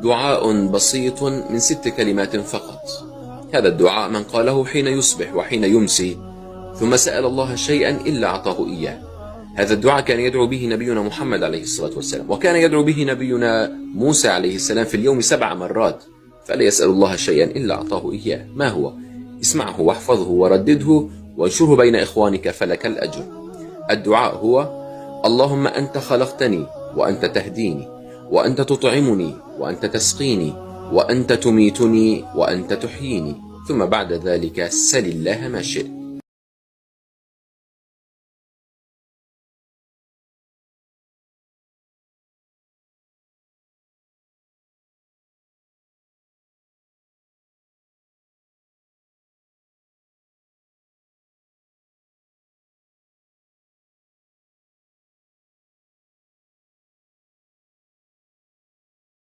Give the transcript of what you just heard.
دعاء بسيط من 6 كلمات فقط. هذا الدعاء من قاله حين يصبح وحين يمسي ثم سأل الله شيئا إلا أعطاه إياه. هذا الدعاء كان يدعو به نبينا محمد عليه الصلاة والسلام، وكان يدعو به نبينا موسى عليه السلام في اليوم 7 مرات، فلا يسأل الله شيئا إلا أعطاه إياه. ما هو؟ اسمعه واحفظه وردده وانشره بين إخوانك فلك الأجر. الدعاء هو: اللهم أنت خلقتني وأنت تهديني وأنت تطعمني وأنت تسقيني وأنت تميتني وأنت تحييني، ثم بعد ذلك سل الله ما شئت.